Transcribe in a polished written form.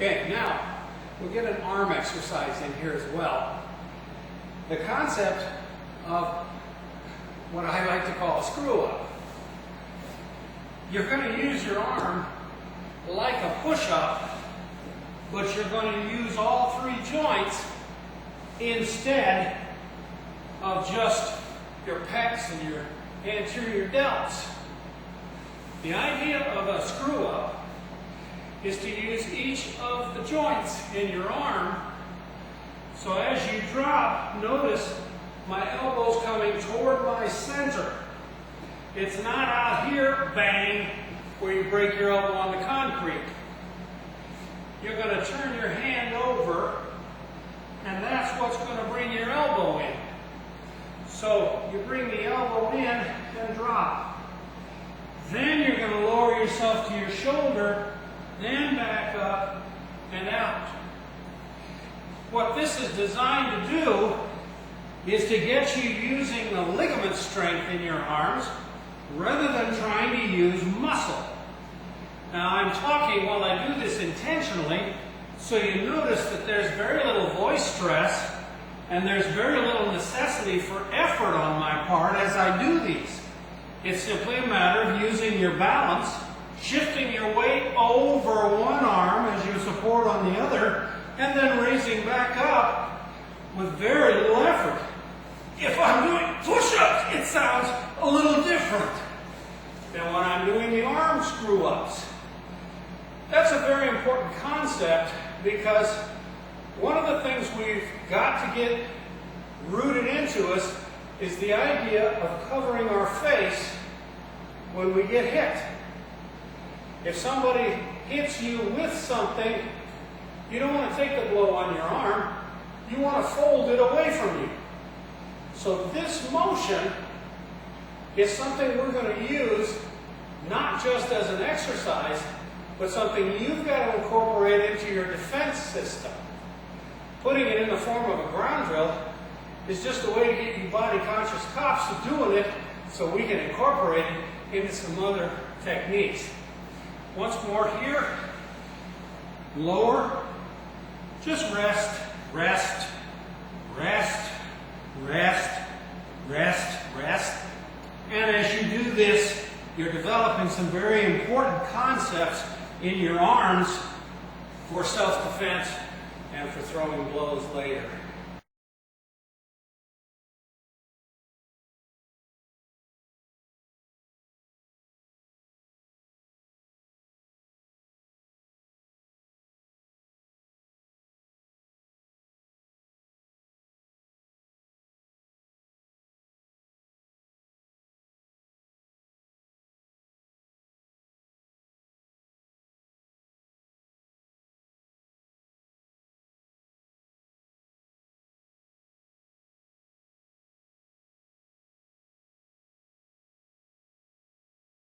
Okay, now we'll get an arm exercise in here as well. The concept of what I like to call a screw up. You're going to use your arm like a push-up, but you're going to use all three joints instead of just your pecs and your anterior delts. The idea of a screw up is to use each of the joints in your arm. So as you drop, notice my elbow's coming toward my center. It's not out here, bang, where you break your elbow on the concrete. You're going to turn your hand over, and that's what's going to bring your elbow in. So you bring the elbow in and drop. Then you're going to lower yourself to your shoulder, then back up and out. What this is designed to do is to get you using the ligament strength in your arms rather than trying to use muscle. Now I'm talking while I do this intentionally, so you notice that there's very little voice stress and there's very little necessity for effort on my part as I do these. It's simply a matter of using your balance, shifting your weight over one arm as you support on the other, and then raising back up with very little effort. If I'm doing push-ups, it sounds a little different than when I'm doing the arm screw-ups. That's a very important concept because one of the things we've got to get rooted into us is the idea of covering our face when we get hit. If somebody hits you with something, you don't want to take the blow on your arm. You want to fold it away from you. So this motion is something we're going to use not just as an exercise, but something you've got to incorporate into your defense system. Putting it in the form of a ground drill is just a way to get you body-conscious cops to doing it so we can incorporate it into some other techniques. Once more here, lower, just rest, rest, rest, rest, rest, rest. And as you do this, you're developing some very important concepts in your arms for self-defense and for throwing blows later.